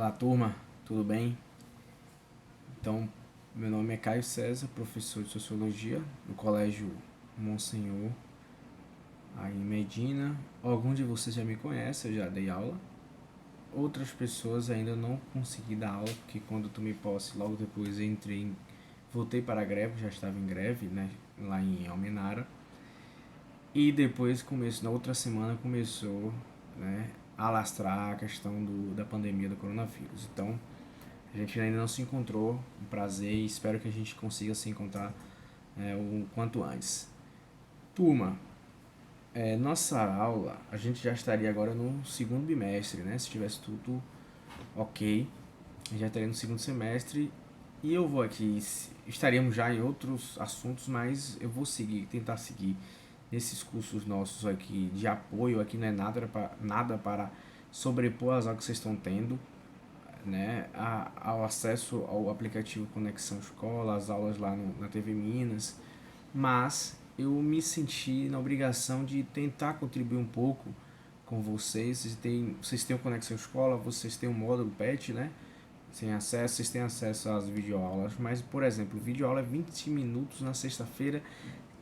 Fala turma, tudo bem? Então, meu nome é Caio César, professor de Sociologia no Colégio Monsenhor, aí em Medina. Alguns de vocês já me conhecem, eu já dei aula. Outras pessoas ainda não consegui dar aula, porque quando eu tomei posse, logo depois voltei para a greve, já estava em greve, né, lá em Almenara. E depois, na outra semana, começou, né, a alastrar a questão da pandemia do coronavírus. Então, a gente ainda não se encontrou, um prazer, e espero que a gente consiga se encontrar o quanto antes. Turma, nossa aula, a gente já estaria agora no segundo bimestre, né? Se tivesse tudo ok, a gente já estaria no segundo semestre. E eu vou aqui, estaríamos já em outros assuntos, mas eu vou tentar seguir nesses cursos nossos aqui de apoio. Aqui não é nada para sobrepor as aulas que vocês estão tendo, né, ao acesso ao aplicativo Conexão Escola, as aulas lá na TV Minas, mas eu me senti na obrigação de tentar contribuir um pouco com vocês. Vocês têm o Conexão Escola, vocês têm o módulo PET, né? Vocês têm acesso às videoaulas, mas, por exemplo, videoaula é 20 minutos na sexta-feira.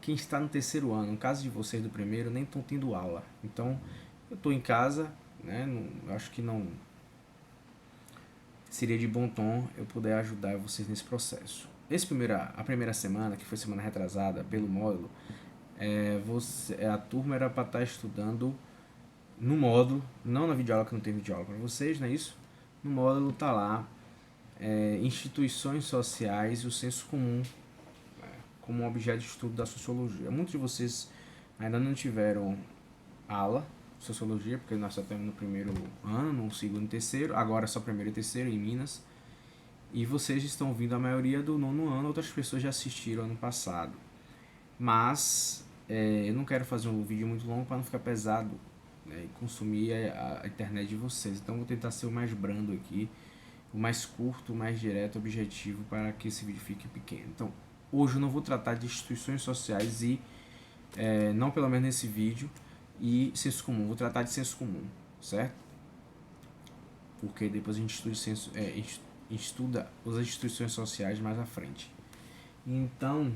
Quem está no terceiro ano, no caso de vocês do primeiro, nem estão tendo aula. Então, eu estou em casa, né? Acho que não seria de bom tom eu poder ajudar vocês nesse processo. A primeira semana, que foi semana retrasada, pelo módulo, a turma era para estar estudando no módulo, não na videoaula, que não tem videoaula para vocês, não é isso? No módulo tá lá, instituições sociais e o senso comum, como um objeto de estudo da sociologia. Muitos de vocês ainda não tiveram aula de sociologia, porque nós só temos no primeiro ano, no segundo e terceiro, agora só primeiro e terceiro em Minas. E vocês estão vindo a maioria do nono ano, outras pessoas já assistiram ano passado. Mas eu não quero fazer um vídeo muito longo para não ficar pesado, né, e consumir a internet de vocês. Então vou tentar ser o mais brando aqui, o mais curto, o mais direto, objetivo, para que esse vídeo fique pequeno. Então hoje eu não vou tratar de instituições sociais e, não pelo menos nesse vídeo, e senso comum. Vou tratar de senso comum, certo? Porque depois a gente estuda as instituições sociais mais à frente. Então,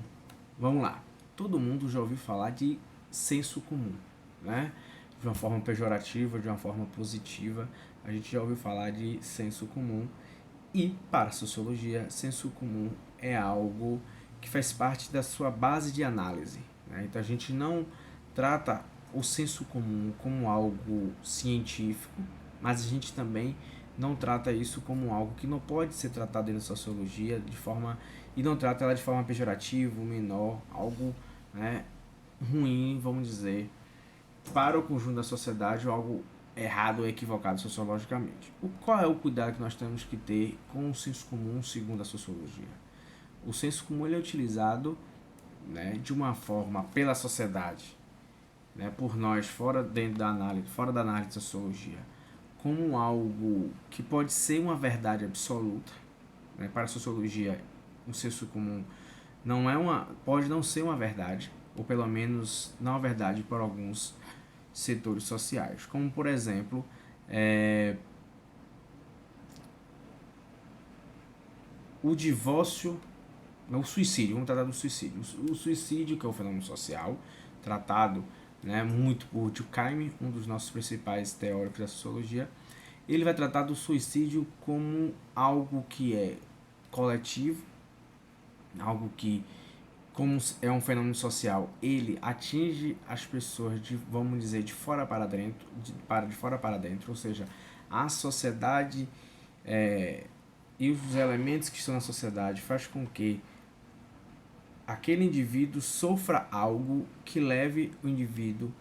vamos lá. Todo mundo já ouviu falar de senso comum, né? De uma forma pejorativa, de uma forma positiva. A gente já ouviu falar de senso comum. E, para a sociologia, senso comum é algo que faz parte da sua base de análise, né? Então, a gente não trata o senso comum como algo científico, mas a gente também não trata isso como algo que não pode ser tratado na sociologia e não trata ela de forma pejorativa, menor, algo, né, ruim, vamos dizer, para o conjunto da sociedade, ou algo errado ou equivocado sociologicamente. Qual é o cuidado que nós temos que ter com o senso comum segundo a sociologia? O senso comum ele é utilizado, né, de uma forma pela sociedade, né, por nós fora da análise da sociologia, como algo que pode ser uma verdade absoluta, né? Para a sociologia, o senso comum pode não ser uma verdade, ou pelo menos não uma verdade para alguns setores sociais, como por exemplo, o divórcio, o suicídio. Vamos tratar do suicídio. O suicídio, que é um fenômeno social, tratado, né, muito por Durkheim, um dos nossos principais teóricos da sociologia. Ele vai tratar do suicídio como algo que é coletivo, algo que, como é um fenômeno social, ele atinge as pessoas vamos dizer, de fora para dentro, de fora para dentro, ou seja, a sociedade e os elementos que estão na sociedade faz com que aquele indivíduo sofra algo que leve o indivíduo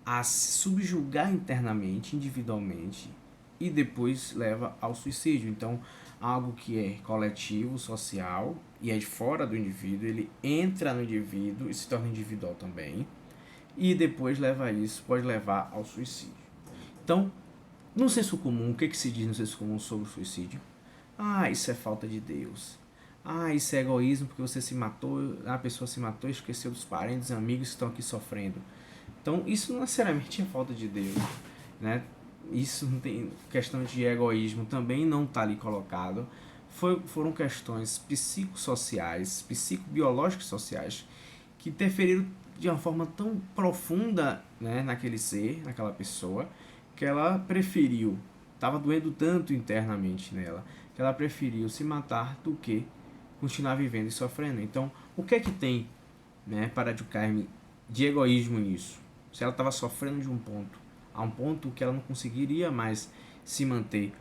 a se subjugar internamente, individualmente, e depois leva ao suicídio. Então, algo que é coletivo, social, e é de fora do indivíduo, ele entra no indivíduo e se torna individual também, e depois pode levar ao suicídio. Então, no senso comum, o que se diz no senso comum sobre o suicídio? Isso é falta de Deus. Isso é egoísmo porque você se matou, a pessoa se matou e esqueceu dos parentes e amigos que estão aqui sofrendo. Então, isso não necessariamente é falta de Deus, né? isso não tem questão de egoísmo, também não está ali colocado. Foram questões psicossociais, psicobiológicas sociais, que interferiram de uma forma tão profunda, né, naquele ser, naquela pessoa, que ela preferiu, estava doendo tanto internamente nela, que ela preferiu se matar do que continuar vivendo e sofrendo. Então, o que é que tem, né, para Durkheim de egoísmo nisso? Se ela estava sofrendo de um ponto, a um ponto que ela não conseguiria mais se manter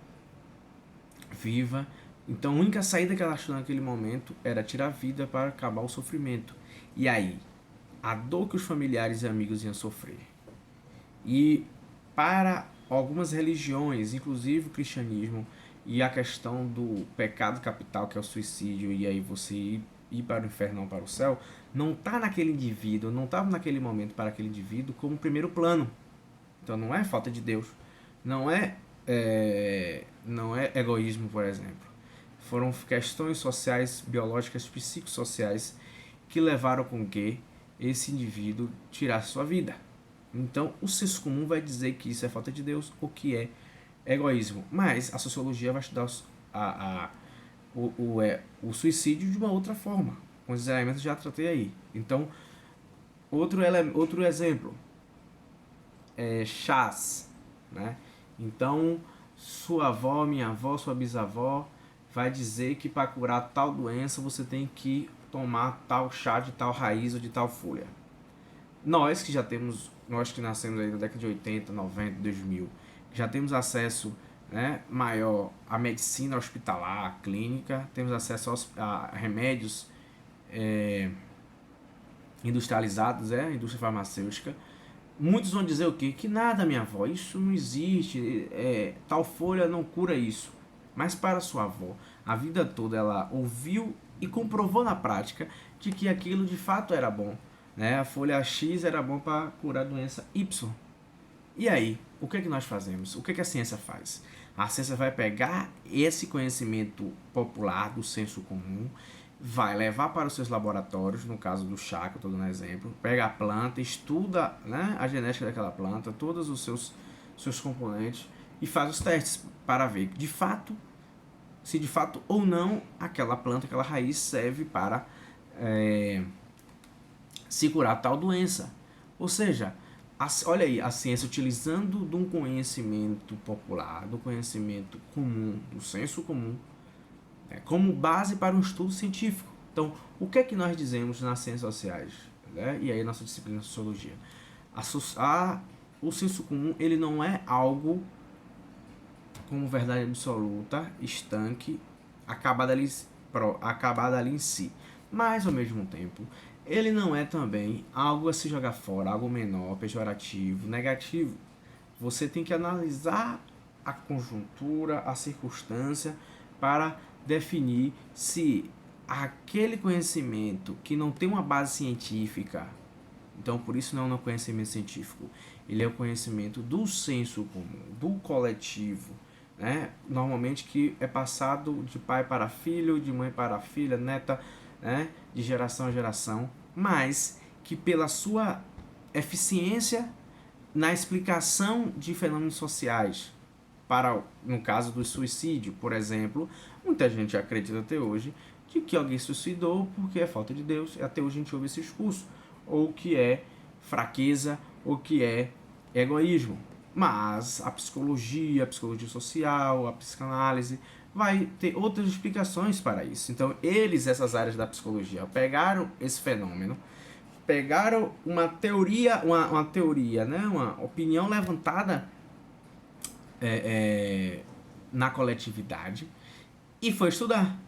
viva, então a única saída que ela achou naquele momento era tirar a vida para acabar o sofrimento. E aí, a dor que os familiares e amigos iam sofrer. E para algumas religiões, inclusive o cristianismo, e a questão do pecado capital, que é o suicídio, e aí você ir para o inferno, não para o céu, não está naquele indivíduo, não estava naquele momento para aquele indivíduo como primeiro plano. Então não é falta de Deus, não não é egoísmo, por exemplo. Foram questões sociais, biológicas, psicossociais que levaram com que esse indivíduo tirasse sua vida. Então, o senso comum vai dizer que isso é falta de Deus ou que é egoísmo. Mas a sociologia vai estudar o suicídio de uma outra forma. Com os elementos já tratei aí. Então, outro exemplo é chás, né? Então, sua avó, minha avó, sua bisavó vai dizer que para curar tal doença você tem que tomar tal chá de tal raiz ou de tal folha. Nós que já temos, nós que nascemos aí na década de 80, 90, 2000, já temos acesso, né, maior à medicina hospitalar, à clínica, temos acesso a remédios industrializados, indústria farmacêutica. Muitos vão dizer o quê? Que nada, minha avó, isso não existe, tal folha não cura isso. Mas para sua avó, a vida toda ela ouviu e comprovou na prática de que aquilo de fato era bom. Né? A folha X era bom para curar a doença Y. E aí, o que é que nós fazemos? O que é que a ciência faz? A ciência vai pegar esse conhecimento popular do senso comum, vai levar para os seus laboratórios, no caso do chá, que eu estou dando exemplo, pega a planta, estuda, né, a genética daquela planta, todos os seus componentes e faz os testes para ver de fato, se de fato ou não aquela planta, aquela raiz serve para se curar tal doença. Ou seja, olha aí, a ciência utilizando de um conhecimento popular, do conhecimento comum, do senso comum, como base para um estudo científico. Então, o que é que nós dizemos nas ciências sociais? Né? E aí nossa disciplina de sociologia. O senso comum ele não é algo como verdade absoluta, estanque, acabada ali em si. Mas, ao mesmo tempo, ele não é também algo a se jogar fora, algo menor, pejorativo, negativo. Você tem que analisar a conjuntura, a circunstância, para definir se aquele conhecimento que não tem uma base científica, então por isso não é um conhecimento científico, ele é o conhecimento do senso comum, do coletivo, né? Normalmente que é passado de pai para filho, de mãe para filha, neta, né? De geração a geração, mas que pela sua eficiência na explicação de fenômenos sociais, para, no caso do suicídio, por exemplo, muita gente acredita até hoje de que alguém se suicidou porque é falta de Deus, e até hoje a gente ouve esse discurso, ou que é fraqueza, ou que é egoísmo. Mas a psicologia social, a psicanálise, vai ter outras explicações para isso. Então, essas áreas da psicologia, pegaram esse fenômeno, pegaram uma teoria, né, uma opinião levantada na coletividade e foi estudar.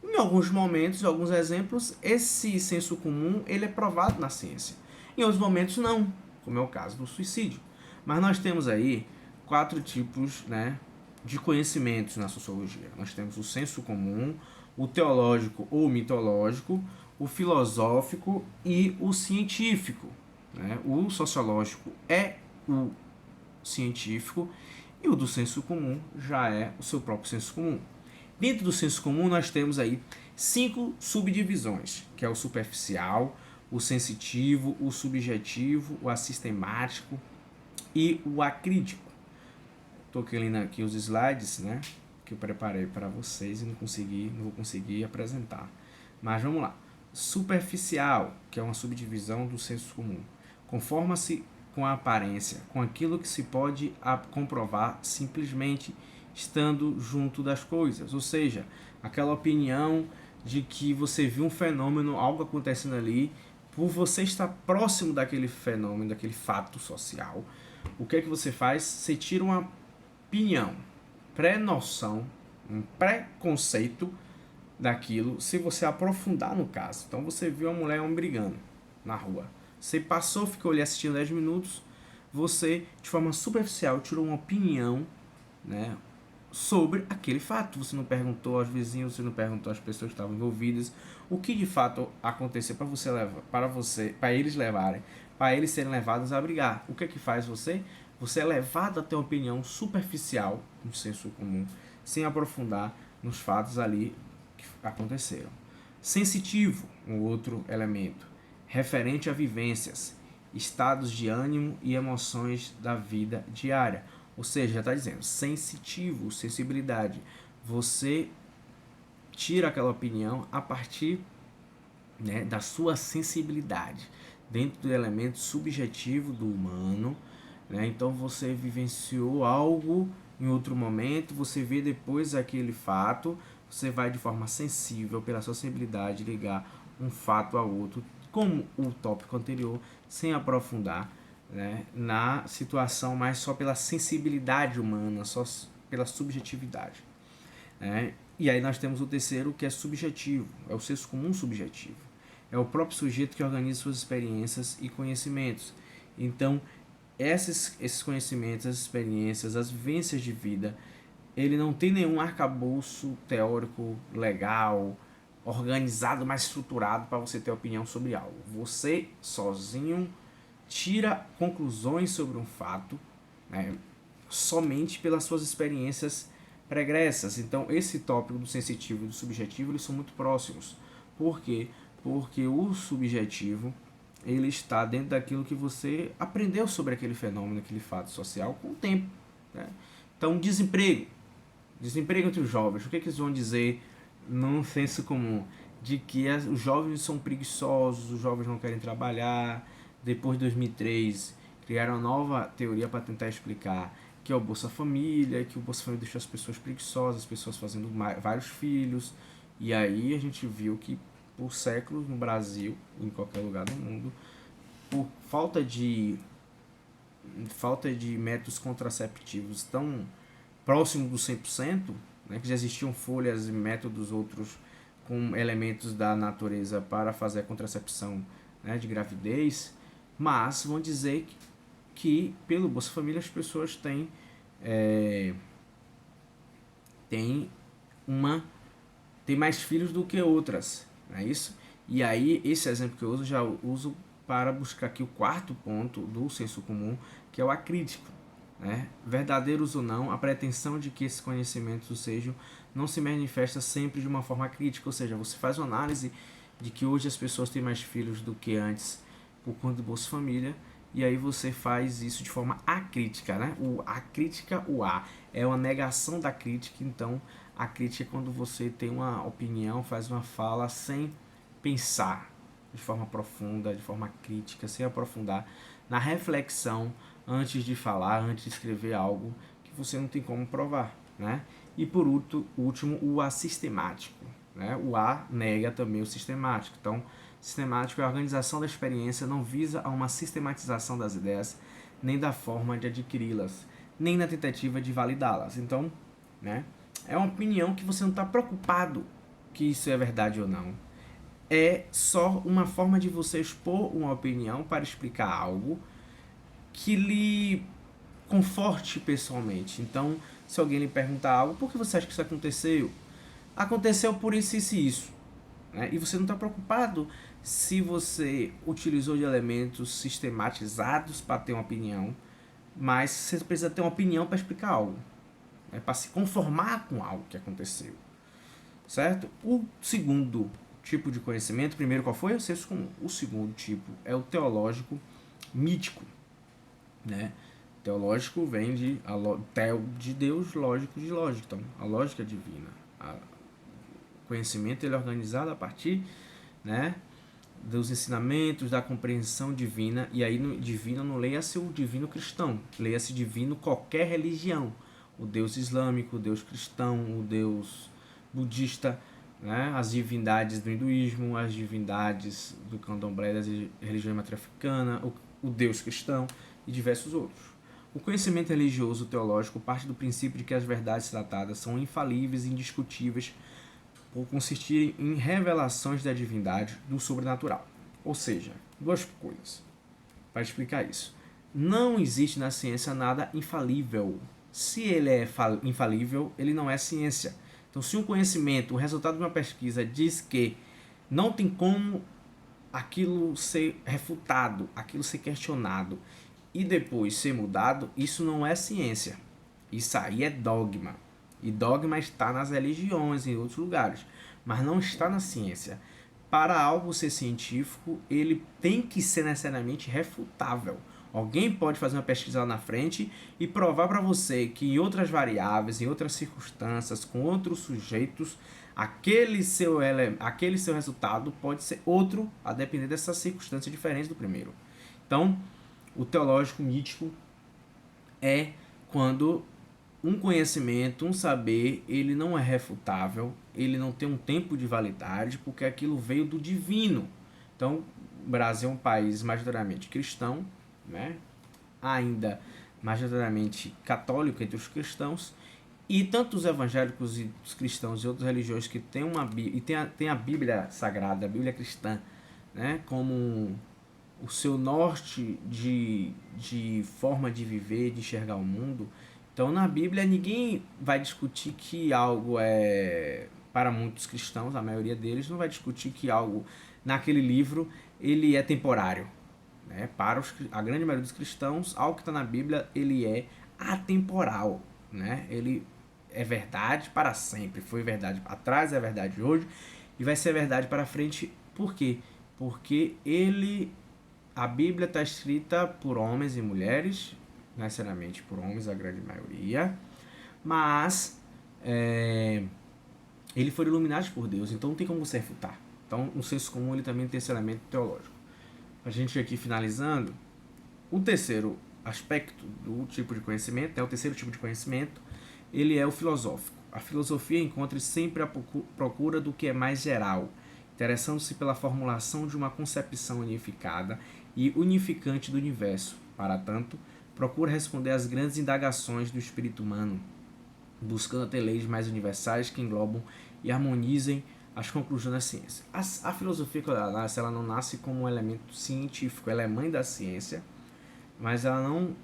Em alguns momentos, em alguns exemplos, esse senso comum ele é provado na ciência. Em outros momentos, não, como é o caso do suicídio. Mas nós temos aí 4 tipos, né, de conhecimentos na sociologia. Nós temos o senso comum, o teológico ou mitológico, o filosófico e o científico. Né? O sociológico é o científico e o do senso comum já é o seu próprio senso comum. Dentro do senso comum nós temos aí 5 subdivisões, que é o superficial, o sensitivo, o subjetivo, o assistemático e o acrítico. toquei ali aqui os slides, né, que eu preparei para vocês e não vou conseguir apresentar. Mas vamos lá. Superficial, que é uma subdivisão do senso comum. Conforma-se com a aparência, com aquilo que se pode comprovar simplesmente estando junto das coisas. Ou seja, aquela opinião de que você viu um fenômeno, algo acontecendo ali, por você estar próximo daquele fenômeno, daquele fato social, o que é que você faz? Você tira uma opinião, pré-noção, um preconceito daquilo, se você aprofundar no caso. Então você viu uma mulher e um homem brigando na rua. Você passou, ficou ali assistindo 10 minutos, você, de forma superficial, tirou uma opinião, né, sobre aquele fato. Você não perguntou aos vizinhos, você não perguntou às pessoas que estavam envolvidas o que de fato aconteceu para eles serem levados a brigar. O que é que faz você? Você é levado a ter uma opinião superficial, no senso comum, sem aprofundar nos fatos ali que aconteceram. Sensitivo, um outro elemento, referente a vivências, estados de ânimo e emoções da vida diária. Ou seja, já está dizendo, sensitivo, sensibilidade. Você tira aquela opinião a partir, né, da sua sensibilidade, dentro do elemento subjetivo do humano, né? Então você vivenciou algo em outro momento, você vê depois aquele fato, você vai de forma sensível, pela sua sensibilidade, ligar um fato ao outro, como o tópico anterior, sem aprofundar, né, na situação, mas só pela sensibilidade humana, só pela subjetividade, né? E aí nós temos o terceiro, que é subjetivo, é o senso comum subjetivo. É o próprio sujeito que organiza suas experiências e conhecimentos. Então, esses conhecimentos, as experiências, as vivências de vida, ele não tem nenhum arcabouço teórico, legal, organizado, mais estruturado para você ter opinião sobre algo. Você, sozinho, tira conclusões sobre um fato, né, somente pelas suas experiências pregressas. Então, esse tópico do sensitivo e do subjetivo, eles são muito próximos. Por quê? Porque o subjetivo, ele está dentro daquilo que você aprendeu sobre aquele fenômeno, aquele fato social com o tempo, né? Então, desemprego entre os jovens. O que eles vão dizer num senso comum? De que os jovens são preguiçosos, os jovens não querem trabalhar. Depois de 2003, criaram uma nova teoria para tentar explicar que é o Bolsa Família, que o Bolsa Família deixou as pessoas preguiçosas, as pessoas fazendo vários filhos. E aí a gente viu que por séculos no Brasil, em qualquer lugar do mundo, por falta de métodos contraceptivos tão próximo do 100%, né, que já existiam folhas e métodos outros com elementos da natureza para fazer a contracepção, né, de gravidez, mas vão dizer que pelo Bolsa Família as pessoas têm mais filhos do que outras, não é isso? E aí esse exemplo que eu já uso para buscar aqui o quarto ponto do senso comum, que é o acrítico, né? Verdadeiros ou não, a pretensão de que esses conhecimentos sejam não se manifesta sempre de uma forma crítica, ou seja, você faz uma análise de que hoje as pessoas têm mais filhos do que antes por conta do Bolsa Família, e aí você faz isso de forma acrítica, né? A crítica, o A, é uma negação da crítica. Então a crítica é quando você tem uma opinião, faz uma fala sem pensar de forma profunda, de forma crítica, sem aprofundar na reflexão antes de falar, antes de escrever algo que você não tem como provar, né? E por último, o assistemático, né? O A nega também o sistemático. Então, sistemático é a organização da experiência, não visa a uma sistematização das ideias, nem da forma de adquiri-las, nem na tentativa de validá-las. Então, né, é uma opinião que você não está preocupado que isso é verdade ou não. É só uma forma de você expor uma opinião para explicar algo que lhe conforte pessoalmente. Então, se alguém lhe perguntar algo, por que você acha que isso aconteceu? Aconteceu por isso, isso e isso. Né? E você não está preocupado se você utilizou de elementos sistematizados para ter uma opinião, mas você precisa ter uma opinião para explicar algo, né? Para se conformar com algo que aconteceu. Certo? O segundo tipo de conhecimento, primeiro qual foi? O segundo tipo é o teológico mítico, né? Teológico vem de de Deus, lógico de lógica. Então, a lógica divina. O conhecimento ele é organizado a partir, né, dos ensinamentos, da compreensão divina. E aí, no divino não leia-se o divino cristão, leia-se divino qualquer religião. O Deus islâmico, o Deus cristão, o Deus budista, né, as divindades do hinduísmo, as divindades do candomblé, das religiões matriarcana, o Deus cristão e diversos outros. O conhecimento religioso teológico parte do princípio de que as verdades tratadas são infalíveis e indiscutíveis por consistirem em revelações da divindade do sobrenatural. Ou seja, duas coisas para explicar isso. Não existe na ciência nada infalível. Se ele é infalível, ele não é ciência. Então, se um conhecimento, o resultado de uma pesquisa diz que não tem como aquilo ser refutado, aquilo ser questionado e depois ser mudado, isso não é ciência. Isso aí é dogma. E dogma está nas religiões e em outros lugares, mas não está na ciência. Para algo ser científico, ele tem que ser necessariamente refutável. Alguém pode fazer uma pesquisa lá na frente e provar para você que em outras variáveis, em outras circunstâncias, com outros sujeitos, aquele seu resultado pode ser outro, a depender dessas circunstâncias diferentes do primeiro. Então, o teológico mítico é quando um conhecimento, um saber, ele não é refutável, ele não tem um tempo de validade, porque aquilo veio do divino. Então, o Brasil é um país majoritariamente cristão, né? Ainda majoritariamente católico entre os cristãos, e tanto os evangélicos e os cristãos e outras religiões que têm tem a Bíblia Sagrada, a Bíblia cristã, né, como o seu norte de forma de viver, de enxergar o mundo. Então, na Bíblia, ninguém vai discutir que algo é, para muitos cristãos, a maioria deles, não vai discutir que algo naquele livro ele é temporário. Né? Para a grande maioria dos cristãos, algo que está na Bíblia, ele é atemporal. Né? Ele é verdade para sempre. Foi verdade para trás, é verdade hoje e vai ser verdade para frente. Por quê? Porque a Bíblia está escrita por homens e mulheres, necessariamente por homens, a grande maioria, mas ele foi iluminado por Deus, então não tem como você refutar. Então, o senso comum ele também tem esse elemento teológico. A gente aqui finalizando, o terceiro aspecto do tipo de conhecimento, o terceiro tipo de conhecimento, ele é o filosófico. A filosofia encontra sempre a procura do que é mais geral, interessando-se pela formulação de uma concepção unificada e unificante do universo. Para tanto, procura responder às grandes indagações do espírito humano, buscando ter leis mais universais que englobam e harmonizem as conclusões da ciência. A filosofia, quando ela nasce, ela não nasce como um elemento científico, ela é mãe da ciência, mas ela não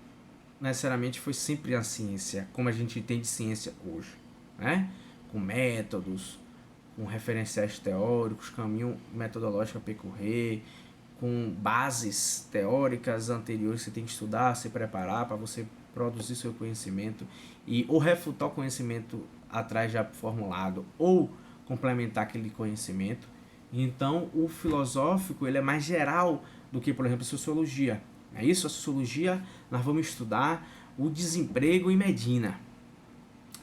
necessariamente foi sempre a ciência, como a gente entende ciência hoje, né? Com métodos, com referenciais teóricos, caminho metodológico a percorrer, com bases teóricas anteriores que você tem que estudar, se preparar para você produzir seu conhecimento e ou refutar o conhecimento atrás já formulado ou complementar aquele conhecimento. Então, o filosófico ele é mais geral do que, por exemplo, a sociologia. É isso? A sociologia, nós vamos estudar o desemprego em Medina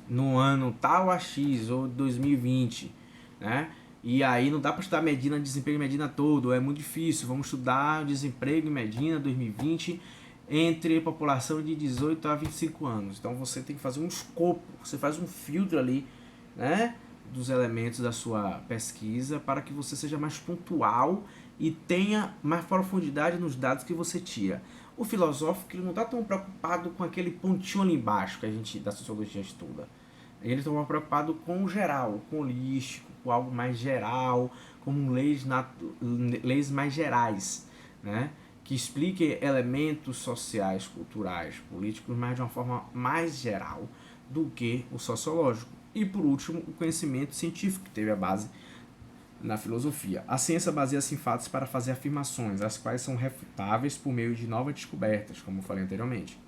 no ano tal a X ou 2020, né? E aí não dá para estudar Medina, desemprego em Medina todo, é muito difícil. Vamos estudar o desemprego em Medina 2020 entre população de 18 a 25 anos. Então você tem que fazer um escopo, você faz um filtro ali, né, dos elementos da sua pesquisa para que você seja mais pontual e tenha mais profundidade nos dados que você tira. O filosófico ele não está tão preocupado com aquele pontinho ali embaixo que a gente da sociologia estuda. Ele está preocupado com o geral, com o holístico, com algo mais geral, com leis mais gerais, né? Que expliquem elementos sociais, culturais, políticos, mas de uma forma mais geral do que o sociológico. E por último, o conhecimento científico, que teve a base na filosofia. A ciência baseia-se em fatos para fazer afirmações, as quais são refutáveis por meio de novas descobertas, como eu falei anteriormente.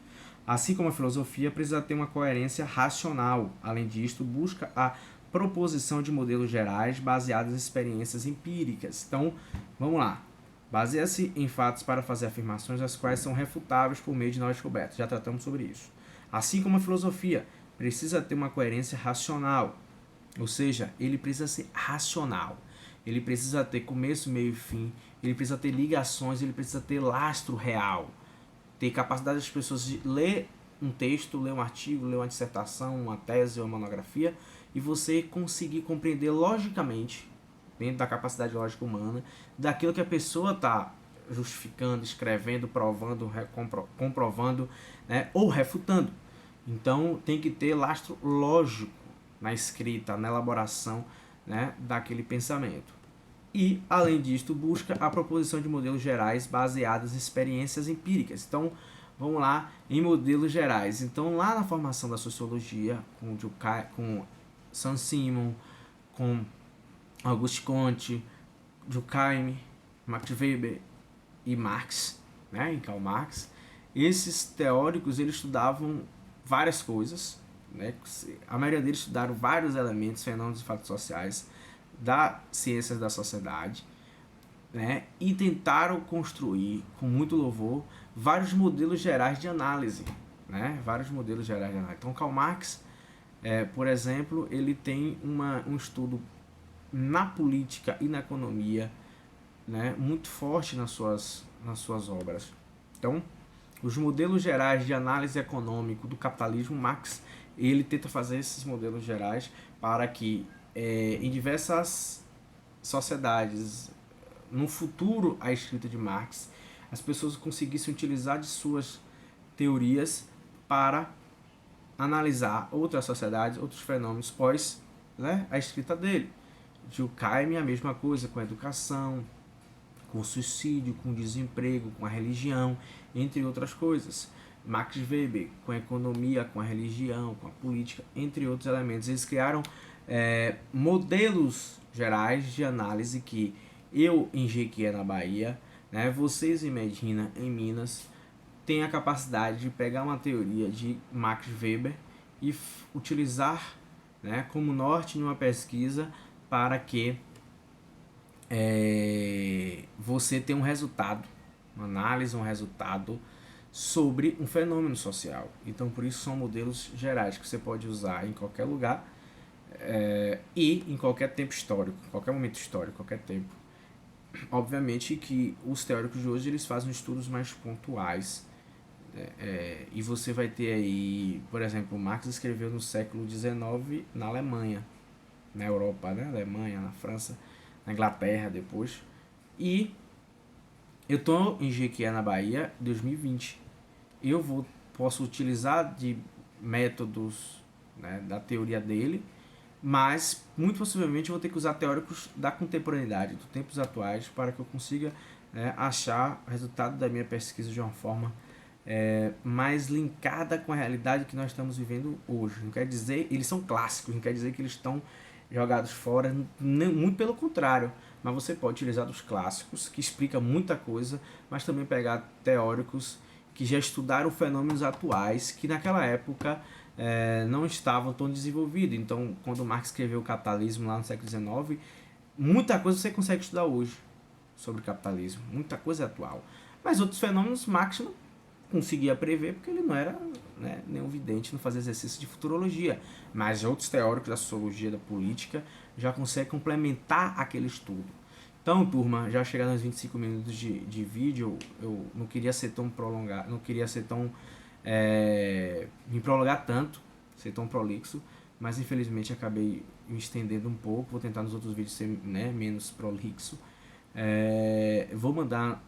Assim como a filosofia precisa ter uma coerência racional. Além disto, busca a proposição de modelos gerais baseados em experiências empíricas. Então, vamos lá. Baseia-se em fatos para fazer afirmações as quais são refutáveis por meio de novas descobertas. Já tratamos sobre isso. Assim como a filosofia precisa ter uma coerência racional, ou seja, ele precisa ser racional. Ele precisa ter começo, meio e fim. Ele precisa ter ligações, ele precisa ter lastro real. Ter capacidade das pessoas de ler um texto, ler um artigo, ler uma dissertação, uma tese ou uma monografia, e você conseguir compreender logicamente, dentro da capacidade lógica humana, daquilo que a pessoa está justificando, escrevendo, provando, comprovando, né, ou refutando. Então tem que ter lastro lógico na escrita, na elaboração, né, daquele pensamento. E, além disso, busca a proposição de modelos gerais baseados em experiências empíricas. Então, vamos lá, em modelos gerais. Então, lá na formação da sociologia, com Saint-Simon, com Auguste Comte, Durkheim, Max Weber e Marx, né, em Karl Marx, esses teóricos eles estudavam várias coisas, né, a maioria deles estudaram vários elementos, fenômenos e fatos sociais das ciências da sociedade, né, e tentaram construir, com muito louvor, vários modelos gerais de análise. Né, vários modelos gerais de análise. Então, Karl Marx, por exemplo, ele tem um estudo na política e na economia, né, muito forte nas suas obras. Então, os modelos gerais de análise econômica do capitalismo, Marx, ele tenta fazer esses modelos gerais para que em diversas sociedades, no futuro a escrita de Marx, as pessoas conseguissem utilizar de suas teorias para analisar outras sociedades, outros fenômenos pós, né, a escrita dele. Durkheim a mesma coisa, com a educação, com o suicídio, com o desemprego, com a religião, entre outras coisas. Max Weber, com a economia, com a religião, com a política, entre outros elementos. Eles criaram modelos gerais de análise que eu, em Jequié, na Bahia, né, vocês em Medina, em Minas, têm a capacidade de pegar uma teoria de Max Weber e utilizar, né, como norte em uma pesquisa para que você tenha um resultado, uma análise, um resultado sobre um fenômeno social. Então, por isso são modelos gerais que você pode usar em qualquer lugar e em qualquer tempo histórico, qualquer momento histórico, qualquer tempo. Obviamente que os teóricos de hoje eles fazem estudos mais pontuais, e você vai ter aí, por exemplo, Marx escreveu no século XIX na Alemanha, na Europa, né? Alemanha, na França, na Inglaterra depois. E eu estou em Jequié, na Bahia, 2020. Posso utilizar de métodos, né, da teoria dele, mas muito possivelmente eu vou ter que usar teóricos da contemporaneidade, dos tempos atuais, para que eu consiga achar o resultado da minha pesquisa de uma forma mais linkada com a realidade que nós estamos vivendo hoje. Não quer dizer, eles são clássicos, não quer dizer que eles estão jogados fora, muito pelo contrário, mas você pode utilizar dos clássicos, que explica muita coisa, mas também pegar teóricos que já estudaram fenômenos atuais, que naquela época não estavam tão desenvolvidos. Então, quando Marx escreveu o Capitalismo lá no século XIX, muita coisa você consegue estudar hoje sobre capitalismo, muita coisa é atual. Mas outros fenômenos Marx não conseguia prever porque ele não era, né, nenhum vidente, não fazia exercício de futurologia, mas outros teóricos da sociologia, da política, já conseguem complementar aquele estudo. Então, turma, já chegando aos 25 minutos de vídeo, eu não queria ser tão prolongado, não queria ser tão me prolongar tanto, ser tão prolixo, mas infelizmente acabei me estendendo um pouco. Vou tentar nos outros vídeos ser, né, menos prolixo. Vou mandar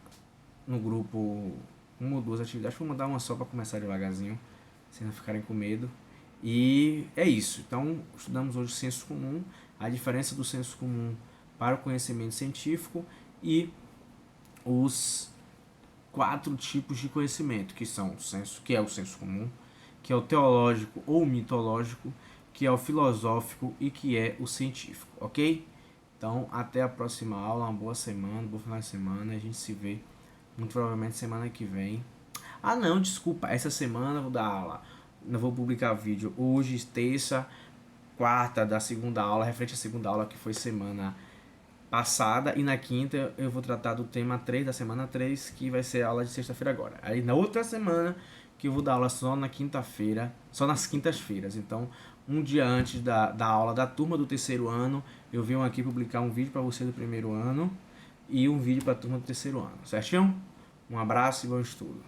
no grupo uma ou duas atividades, vou mandar uma só para começar devagarzinho, sem não ficarem com medo. E é isso. Então, estudamos hoje o senso comum, a diferença do senso comum para o conhecimento científico e os 4 tipos de conhecimento, que são que é o senso comum, que é o teológico ou mitológico, que é o filosófico e que é o científico, ok? Então, até a próxima aula, uma boa semana, um bom final de semana, a gente se vê muito provavelmente semana que vem. Ah não, desculpa, essa semana eu vou dar aula, não vou publicar vídeo hoje, terça, quarta da segunda aula, referente à segunda aula que foi semana passada, e na quinta eu vou tratar do tema 3 da semana 3, que vai ser a aula de sexta-feira agora. Aí na outra semana que eu vou dar aula só na quinta-feira, só nas quintas-feiras. Então, um dia antes da aula da turma do terceiro ano, eu venho aqui publicar um vídeo para você do primeiro ano e um vídeo para a turma do terceiro ano, certinho? Um abraço e bom estudo.